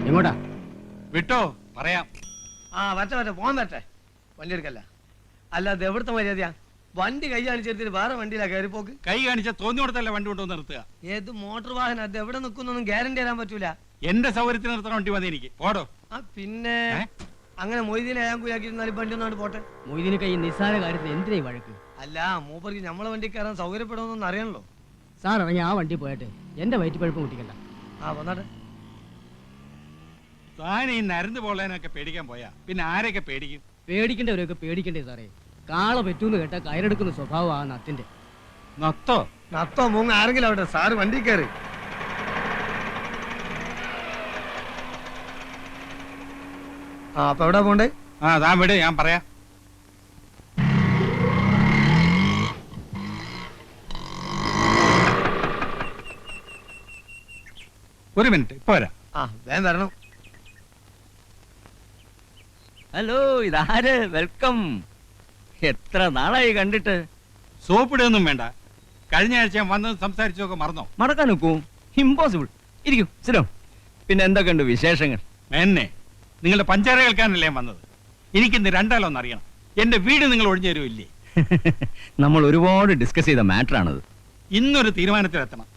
എങ്ങോട്ടാ? വിട്ടോ, പറയാം. വരട്ടെ പോകാൻ വരട്ടെ. വണ്ടി എടുക്കല്ല. അല്ല അത് എവിടുത്തെ മര്യാദയാ? വണ്ടി കൈ കാണിച്ചെടുത്തിട്ട് വേറെ വണ്ടിയിലാ കയറി പോക്ക്. കൈ കാണിച്ച തോന്നിയോടത്തല്ല വണ്ടി കൊണ്ടുവന്ന് നിർത്തുക. ഏത് മോട്ടോർ വാഹനം അത് എവിടെ നിൽക്കുന്നൊന്നും ഗ്യാരണ്ടി തരാൻ പറ്റൂല. എന്റെ സൗകര്യത്തിന് നിർത്തണ വണ്ടി മതി എനിക്ക്. പോടോ. പിന്നെ അങ്ങനെ മൊയ്തീനെ അയാൻ കുയാക്കിയിരുന്നാലും വണ്ടി ഒന്നാണ് പോട്ടെ. മൊയ്തീന് കൈ നിസ്സാര കാര്യത്തിൽ എന്തിനായി വഴക്ക്? അല്ല മൂപ്പർക്ക് നമ്മളെ വണ്ടി കയറാൻ സൗകര്യപ്പെടുമെന്നൊന്നും അറിയണല്ലോ. സാർ ഇറങ്ങി ആ വണ്ടി പോയിട്ട് എന്റെ വയറ്റ് പഴുപ്പം കുട്ടിക്കണ്ട. വന്നാട്ടെ. താൻ ഈ നരന്ന് പോളേനൊക്കെ പേടിക്കാൻ പോയാ പിന്നെ ആരെയൊക്കെ പേടിക്കും? പേടിക്കേണ്ടവരൊക്കെ പേടിക്കണ്ടേ സാറേ. കാള പറ്റൂന്ന് കേട്ടാ കയറെടുക്കുന്ന സ്വഭാവം ആ നത്തിന്റെ. നത്തോ മൂങ്ങ ആരെങ്കിലും അവിടെ. സാറ് വണ്ടി കയറി. അപ്പൊ എവിടെ പോണ്ടേ? താൻ വിട്, ഞാൻ പറയാം. ഒരു മിനിറ്റ്, ഇപ്പൊ വരാം. വേഗം വരണം. ഹലോ, ഇതാര്? വെൽക്കം. എത്ര നാളായി കണ്ടിട്ട്. സോപ്പിടുകയൊന്നും വേണ്ട. കഴിഞ്ഞ ആഴ്ച ഞാൻ വന്നത് സംസാരിച്ചൊക്കെ മറന്നോ? മറക്കാൻ നോക്കൂ, ഇമ്പോസിബിൾ. ഇരിക്കൂ, സ്ഥിരം. പിന്നെ എന്തൊക്കെയുണ്ട് വിശേഷങ്ങൾ? എന്നെ നിങ്ങളുടെ പഞ്ചാര കേൾക്കാനല്ലേ ഞാൻ വന്നത്. എനിക്കിന്ന് രണ്ടാലൊന്നും അറിയണം. എന്റെ വീട് നിങ്ങൾ ഒഴിഞ്ഞു തരുമില്ലേ? നമ്മൾ ഒരുപാട് ഡിസ്കസ് ചെയ്ത മാറ്റർ ആണത്. ഇന്നൊരു തീരുമാനത്തിലെത്തണം.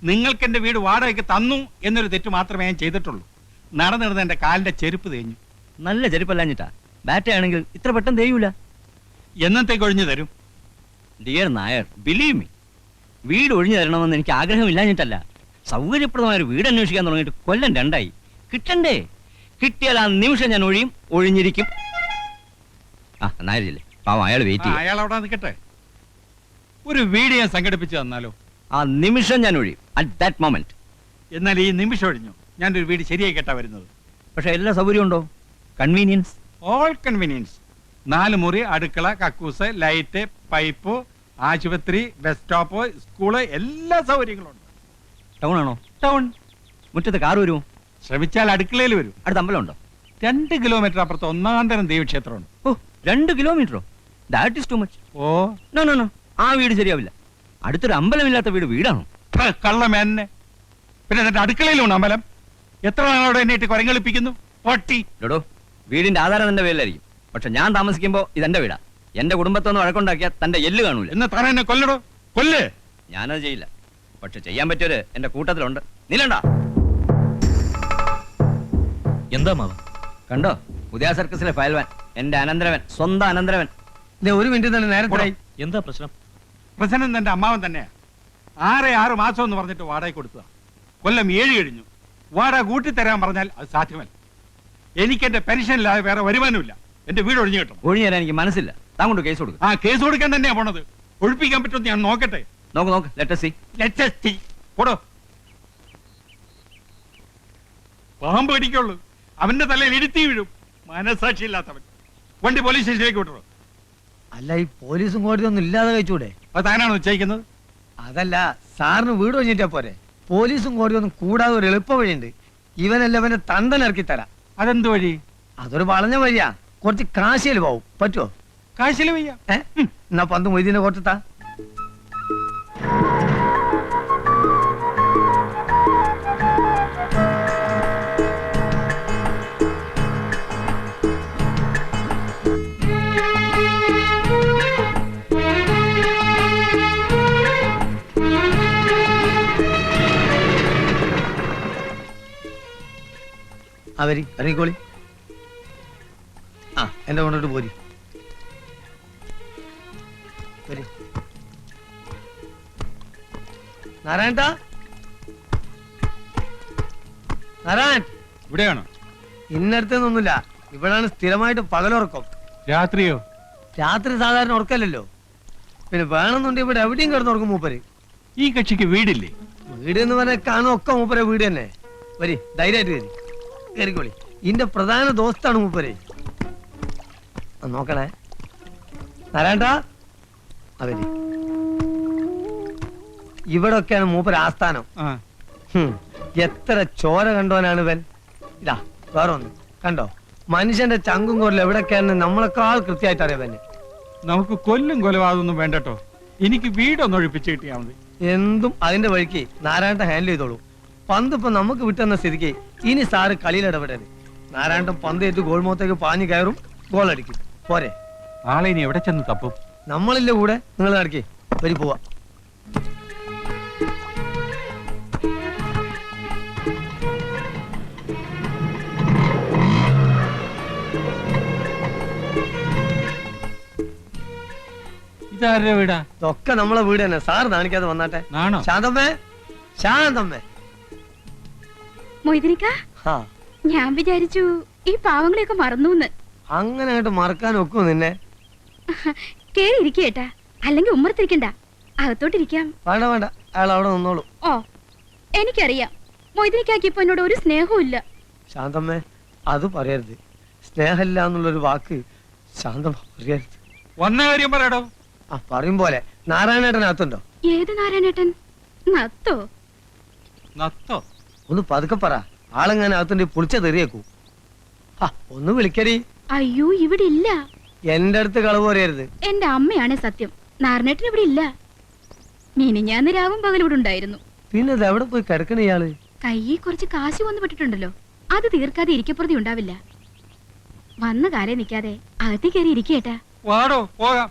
നിങ്ങൾക്ക് എന്റെ വീട് വാടകയ്ക്ക് തന്നു എന്നൊരു തെറ്റ് മാത്രമേ ഞാൻ ചെയ്തിട്ടുള്ളൂ. നടന്നിരുന്ന എന്റെ കാലിന്റെ ചെരുപ്പ് തേഞ്ഞു. നല്ല ചെരുപ്പല്ലാഞ്ഞിട്ടാ. ബാറ്റയാണെങ്കിൽ ഇത്ര പെട്ടെന്ന് തേയൂല. എന്നത്തേക്ക് ഒഴിഞ്ഞു തരും? ഡിയർ നായർ, ബിലീവ് മീ, വീട് ഒഴിഞ്ഞു തരണമെന്ന് എനിക്ക് ആഗ്രഹമില്ലാഞ്ഞിട്ടല്ല. സൗകര്യപ്രദമായ ഒരു വീട് അന്വേഷിക്കാൻ തുടങ്ങിയിട്ട് കൊല്ലം 2 കിട്ടണ്ടേ? കിട്ടിയാൽ ആ നിമിഷം ഞാൻ ഒഴിഞ്ഞിരിക്കും. നായരില്ലേ പാവം, അയാൾ വെയിറ്റ് ചെയ്യും. അയാൾ അവിടെ നിൽക്കട്ടെ. ഒരു വീട് ഞാൻ സംഘടിപ്പിച്ചു തന്നാലോ? ആ നിമിഷം ഞാൻ ഒഴിയും. At that moment. എന്നാൽ ഈ നിമിഷം ഒഴിഞ്ഞു ഞാനൊരു വീട് ശരിയായി കേട്ടാ വരുന്നത്. പക്ഷെ എല്ലാ സൗകര്യം ഉണ്ടോ? Convenience, all convenience. 4 മുറി, അടുക്കള, കക്കൂസ്, ലൈറ്റ്, പൈപ്പ്, ആശുപത്രി, ബസ് സ്റ്റോപ്പ്, സ്കൂള്, എല്ലാ സൗകര്യങ്ങളും ഉണ്ട്. ടൗൺ ആണോ? ടൗൺ. മുറ്റത്ത് കാർ വരുമോ? ശ്രമിച്ചാൽ അടുക്കളയിൽ വരും. അടുത്ത അമ്പലം ഉണ്ടോ? 2 കിലോമീറ്റർ അപ്പുറത്ത് ഒന്നാന്തരം ദേവീക്ഷേത്രമുണ്ട്. 2 കിലോമീറ്ററോ? That is too much. No no no, ആ വീട് ശരിയാവില്ല. അടുത്തൊരു അമ്പലമില്ലാത്ത വീടാണോ? കള്ളമേന്നെ. പിന്നെ എന്നിട്ട് അടുക്കളയിലുണ്ട് അമ്പലം. എത്ര നാളോടെ എന്നെ ഇട്ട് കുരങ്ങളിപ്പിക്കുന്നു പൊട്ടി. ഡോടോ, വീടിന്റെ ആധാരം തന്റെ പേരിലായിരിക്കും. പക്ഷെ ഞാൻ താമസിക്കുമ്പോ ഇതെന്റെ വീടാ. എന്റെ കുടുംബത്തൊന്ന് വഴക്കുണ്ടാക്കിയാൽ തന്റെ എല്ല് കാണൂല. എന്ന് താൻ എന്നെ കൊല്ലടോ, കൊല്ല്. ഞാനത് ചെയ്യില്ല. പക്ഷെ ചെയ്യാൻ പറ്റിയൊരു എന്റെ കൂട്ടത്തിലുണ്ട്. നിലണ്ടാ. എന്താ മാവ? കണ്ടോ, പുതിയ സർക്കസിലെ ഫയൽവാൻ, എന്റെ അനന്തരവൻ, സ്വന്തം അനന്തരവൻ. ഒരു മിനിറ്റ് തന്നെ നേരത്തെ. എന്താ പ്രശ്നം? പ്രശ്നം എന്റെ അമ്മാവൻ തന്നെയാ. 6 മാസം എന്ന് പറഞ്ഞിട്ട് വാടക കൊടുത്തതാ. കൊല്ലം 7 കഴിഞ്ഞു. വാടക കൂട്ടിത്തരാൻ പറഞ്ഞാൽ അത് സാധ്യമല്ല. എനിക്ക് എന്റെ പെൻഷനില്ലാതെ വേറെ വരുമാനമില്ല. എന്റെ വീട് ഒഴിഞ്ഞു കിട്ടണം. ഒഴിഞ്ഞു തരാൻ എനിക്ക് മനസ്സില്ല. താൻ കൊണ്ട് കേസ് കൊടുക്കും. കേസ് കൊടുക്കാൻ തന്നെയാ പോണത്. ഒഴിപ്പിക്കാൻ പറ്റുമെന്ന് ഞാൻ നോക്കട്ടെ. നോക്ക്, ലെറ്റ് സീ. പോടോ. പാമ്പ് കടിക്കുള്ളൂ. അവന്റെ തലയിൽ ഇടുത്തി വീഴും. മനസാക്ഷി ഇല്ലാത്തവൻ. വണ്ടി പോലീസ് സ്റ്റേഷനിലേക്ക് വിട്ടു. അല്ല, ഈ പോലീസും കോടതി ഒന്നും ഇല്ലാതെ കഴിച്ചൂടെ? അത് താനാണ് ഉച്ചയിക്കുന്നത്? അതല്ല, സാറിന് വീട് ഒഴിഞ്ഞിട്ടാ പോരെ. പോലീസും കോടതി ഒന്നും കൂടാതെ ഒരു എളുപ്പ വഴിയുണ്ട്. ഇവനല്ല അവന്റെ തണ്ടനിറക്കി തരാം. അതെന്ത് വഴി? അതൊരു വളഞ്ഞ വഴിയാ. കുറച്ച് കാശിയിൽ പോവും. പറ്റുമോ? കാശില് വയ്യ. എന്നാ 10 മൊയ്തീനെ കൊടുത്താ. ഇറങ്ങിക്കോളി. എന്റെ കൊണ്ടിട്ട് പോരി. നാരായണ, നാരായൺ ഇവിടെയാണോ? ഇന്നടുത്തൊന്നുമില്ല. ഇവിടാണ് സ്ഥിരമായിട്ട് പകലുറക്കം. രാത്രിയോ? രാത്രി സാധാരണ ഉറക്കല്ലോ. പിന്നെ വേണമെന്നുണ്ടെങ്കിൽ ഇവിടെ എവിടെയും കിടന്നുറക്കും മൂപ്പര്. ഈ കക്ഷിക്ക് വീടില്ലേ? വീട് എന്ന് പറഞ്ഞാൽ കാണുമൊക്കെ മൂപ്പരെ വീട് തന്നെ. വരി, ധൈര്യമായിട്ട് വരി, കയറിക്കോളി. ഇന്റെ പ്രധാന ദോസ്താണ് മൂപ്പര്. നോക്കണേ നാരായണ. അവര് ഇവിടൊക്കെയാണ് മൂപ്പര് ആസ്ഥാനം. എത്ര ചോര കണ്ടോനാണ് ഇവൻ. ഇതാ വേറെ ഒന്ന് കണ്ടോ, മനുഷ്യന്റെ ചങ്കും കോരിൽ എവിടൊക്കെയാണെന്ന് നമ്മളെക്കാൾ കൃത്യമായിട്ട് അറിയാൻ. നമുക്ക് കൊല്ലും കൊലപാതകമൊന്നും വേണ്ടട്ടോ. എനിക്ക് വീടൊന്ന് ഒഴിപ്പിച്ച് കിട്ടിയാൽ മതി. എന്തും അതിന്റെ വഴിക്ക് നാരായണ ഹാൻഡിൽ ചെയ്തോളൂ. പന്ത് ഇപ്പൊ നമുക്ക് വിട്ടുന്ന സ്ഥിതിക്ക് ഇനി സാറ് കളിയിൽ ഇടപെടരുത്. നാരായണൻ പന്തേറ്റ് ഗോൾ മുഖത്തേക്ക് പാഞ്ഞു കയറും, ഗോൾ അടിക്കും. പോരെ? ആളെ ഇനി എവിടെ ചെന്ന് തപ്പും? നമ്മളില്ല കൂടെ, നിങ്ങൾ നടക്കേ വരി പോവാ. ഇതാരുടെ വീടാ? ഇതൊക്കെ നമ്മളെ വീട് തന്നെ. സാറ് കാണിക്കാതെ വന്നാട്ടെ. ആണോ? ശാന്തമ്മേ, ശാന്തമ്മേ. മൊയ്തനിക്ക, ആ, ഞാൻ വിചാരിച്ചു ഈ പാവങ്ങളെയൊക്കെ മറന്നൂന്ന്. അങ്ങനെ അങ്ങോട്ട് മറക്കാൻ ഒക്കുമോ നിന്നെ? കേറി ഇരിക്കേട്ടാ, അല്ലെങ്കിൽ ഉമ്മറത്തിരിക്കണ്ട, അകത്തോട്ടിരിക്കാം. വേണ്ട വേണ്ട, അയാൾ അവിടെ നിന്നോളൂ. ഓ, എനിക്കറിയാം മൊയ്തനിക്കാക്ക് ഇപ്പൊ എന്നോട് ഒരു സ്നേഹവും ഇല്ല. ശാന്തമ്മേ, അത് പറയരുത്. സ്നേഹമില്ല എന്നുള്ളൊരു വാക്ക് ശാന്തമ്മ പറയരുത്. വന്ന കാര്യം പറയടോ. ആ, പറയും പോലെ. നാരായണേട്ടനകത്തുണ്ടോ? ഏത് നാരായണേട്ടൻ? നത്തോ? നത്തോ? ഒന്ന് പതുക്കെ പറ. ആളെങ്ങനെ അകത്തുണ്ട് പൊളിച്ച തെറിയേക്കൂ. ഒന്ന് വിളിക്കടി. അയ്യോ, ഇവിടെ ഇല്ല. എന്റെ അടുത്ത് കളവ് പറയരുത്. എന്റെ അമ്മയാണ് സത്യം. നാരായണേട്ടൻ ഇവിടെ ഇല്ല. മിനിഞ്ഞാന്ന് രാവും പകലും ഇവിടെ ഉണ്ടായിരുന്നു. പിന്നെ ഇത് എവിടെ പോയി കിടക്കണ ഇയാള്? കയ്യിൽ കുറച്ച് കാശ് വന്നു പെട്ടിട്ടുണ്ടല്ലോ, അത് തീർക്കാതെ ഇരിക്കപ്പുറതി ഉണ്ടാവില്ല. വന്ന കാലേ നിൽക്കാതെ അകത്തി കയറി ഇരിക്കേട്ടാ. വാടോ, പോകാം.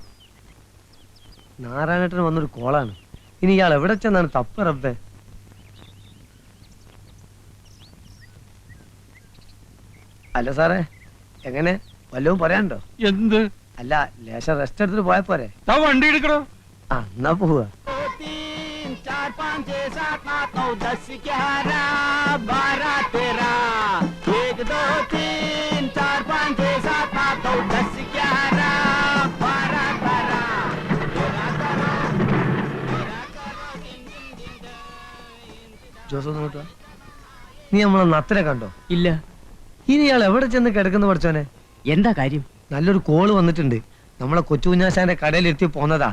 നാരായണേട്ടൻ വന്നൊരു കോളാണ്. ഇനി ഇയാൾ എവിടെ ചെന്നാണ് തപ്പ് റബ്ബേ? അല്ല സാറേ, എങ്ങനെ വല്ലതും പറയാനുണ്ടോ? എന്ത്? അല്ല, ലേശം റെസ്റ്റ് എടുത്തിട്ട് പോയാ പോരെ? താ വണ്ടി എടുക്കണോ? ആ, എന്നാ പോവാ. ജോസ് നോട്ടാ, നീ നമ്മളെ നത്തിനെ കണ്ടോ? ഇല്ല. ഇനി ഇയാൾ എവിടെ ചെന്ന് കിടക്കുന്ന പഠിച്ചോനെ? എന്താ കാര്യം? നല്ലൊരു കോള് വന്നിട്ടുണ്ട്. നമ്മളെ കൊച്ചുകുഞ്ഞാശാന്റെ കടയിലെത്തി പോന്നതാ.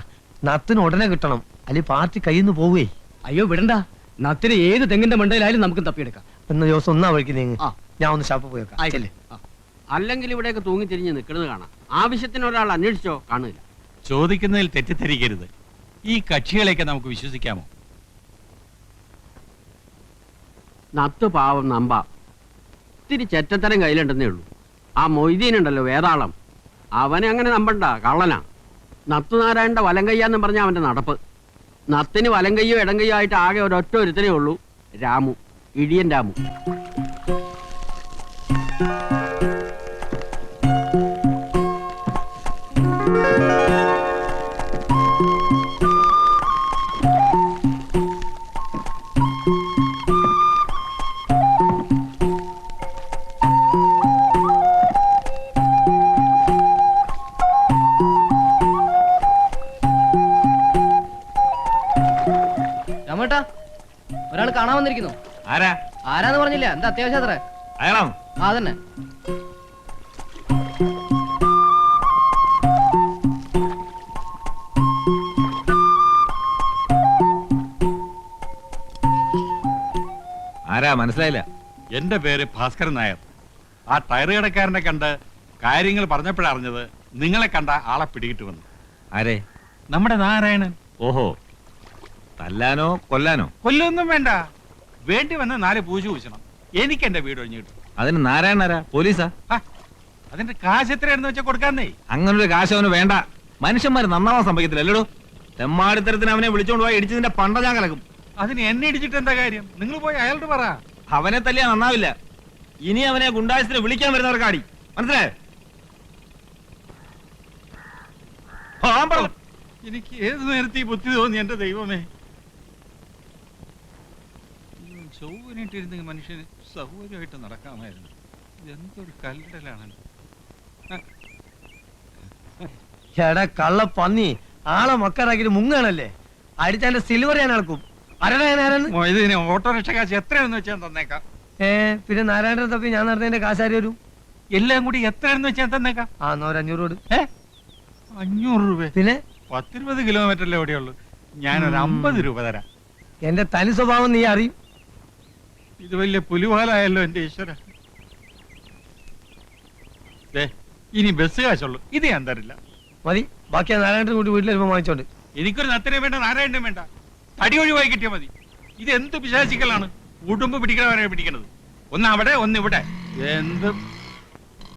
നത്തിന് ഉടനെ കിട്ടണം, അല്ലെങ്കിൽ പാർട്ടി കയ്യിൽ നിന്ന് പോവേ. അയ്യോ വിടണ്ട, നത്തിന് ഏത് തെങ്ങിന്റെ മണ്ടയിലായാലും നമുക്ക് തപ്പിയെടുക്കാം. എന്ന് ജോസ് ഒന്നാ വഴിക്ക് നീങ്ങ്. ആ. ഞാൻ ഒന്ന് ഷാപ്പ് പോയേക്കാം. ആയിക്കല്ലേ. അല്ലെങ്കിൽ ഇവിടെയൊക്കെ തൂങ്ങിത്തിരിഞ്ഞ് നിൽക്കുന്നത് കാണാം. ആവശ്യത്തിന് ഒരാൾ അന്വേഷിച്ചോ, കാണില്ല. ചോദിക്കുന്നതിൽ തെറ്റിദ്ധരിക്കരുത്. ഈ കക്ഷികളെയൊക്കെ നമുക്ക് വിശ്വസിക്കാമോ? നത്ത് പാവം നമ്പ ഇത്തിരി ചെറ്റത്തരം കയ്യിലുണ്ടെന്നേ ഉള്ളൂ. ആ മൊയ്തീനുണ്ടല്ലോ വേതാളം, അവനെ അങ്ങനെ നമ്പണ്ട, കള്ളനാ. നത്തുനാരായണന്റെ വലം കയ്യാന്നും പറഞ്ഞ അവന്റെ നടപ്പ്. നത്തിന് വലം കയ്യോ ഇടം കയ്യോ ആയിട്ട് ആകെ ഒരൊറ്റ ഒരുത്തനേ ഉള്ളൂ, രാമു, ഇടിയൻ രാമു. രാമേട്ടാ, ഒരാൾ കാണാൻ വന്നിരിക്കുന്നു. ആരാ? ആരാന്ന് പറഞ്ഞില്ല. എന്താ അത്യാവശ്യം അത്ര? അയാളാണ്. ആ തന്നെ. ആരാ മനസ്സിലായില്ല? എന്റെ പേര് ഭാസ്കരൻ നായർ. ആ ടയർ കടക്കാരനെ കണ്ട് കാര്യങ്ങൾ പറഞ്ഞപ്പോഴറിഞ്ഞത് നിങ്ങളെ കണ്ട ആളെ പിടികിട്ടുവന്നു. ആരെ? നമ്മുടെ നാരായണൻ. ഓഹോ, തല്ലാനോ കൊല്ലാനോ? കൊല്ലൊന്നും വേണ്ട, വേണ്ടി വന്ന് 4 പൂജ പൂശണം. എനിക്ക് എന്റെ വീട് ഒഴിഞ്ഞു കിട്ടും. അതിന് നാരായണനാരാ? പോലീസാ? അതിന്റെ കാശ് എത്രയാണെന്ന് വെച്ചാൽ കൊടുക്കാന്നേ. അങ്ങനൊരു കാശ് അവന് വേണ്ട. മനുഷ്യന്മാര് നന്നാവാൻ സംഭവിക്കത്തില്ല അല്ലടോ. തെമ്മാടിത്തരത്തിന് അവനെ വിളിച്ചോണ്ട് പോയി ഇടിച്ചതിന്റെ പണ്ട ഞാൻ കലക്കും. അതിന് എന്നെ ഇടിച്ചിട്ട് എന്താ കാര്യം? നിങ്ങൾ പോയി അയാളോട് പറ. അവനെ തല്ലിയാ നന്നാവില്ല. ഇനി അവനെ ഗുണ്ടായസിന് വിളിക്കാൻ വരുന്നവർക്ക് അടി, മനസ്സിലായോ? എനിക്ക് ഏത് നേരത്തെ ഈ ബുദ്ധി തോന്നി എന്റെ ദൈവമേ. ചൊവ്വനിട്ടിരുന്നെങ്കിൽ മനുഷ്യന് സൗകര്യമായിട്ട് നടക്കാമായിരുന്നു. എന്തൊരു കല്ലടലാണ്. എടാ കള്ള പന്നി, ആളെ മക്കാറാക്കിട്ട് മുങ്ങാണല്ലേ? അടിച്ചാന്റെ സിൽവർ ഞാൻ അളക്കും. ഇതിന് ഓട്ടോറിക്ഷ കാശ് എത്രയാണെന്ന് വെച്ചാൽ തന്നേക്കാം. പിന്നെ നാരായണൻ തപ്പി ഞാൻ നടന്നതിന്റെ കാശാരി വരും. എല്ലാം കൂടി എത്രയാണെന്ന് വെച്ചാൽ തന്നേക്കാം. ആ, എന്നാ ഒരു 500 കൊടു. 500 രൂപ? പിന്നെ 10-20 കിലോമീറ്ററിലെ എവിടെയുള്ളൂ. ഞാനൊരു 50 രൂപ തരാം. എന്റെ തനി സ്വഭാവം നീ അറിയും. ഇത് വലിയ പുലിവാലായല്ലോ എന്റെ ഈശ്വര. ഇനി ബസ് കാശുള്ളൂ, ഇത് ഞാൻ തരില്ല. മതി, ബാക്കി നാരായണൻ കൂട്ടി വീട്ടിൽ വരുമ്പോ വാങ്ങിച്ചോണ്ട്. എനിക്കൊരു നത്തിനെ വേണ്ട, നാരായണനും വേണ്ട. തടി ഒഴിവായി കിട്ടിയാൽ മതി. ഇത് എന്ത് പിശാചിക്കലാണ്? ഉടുമ്പ് പിടിക്കണവരെ പിടിക്കണത്. ഒന്ന് അവിടെ ഒന്ന് ഇവിടെ എന്ത്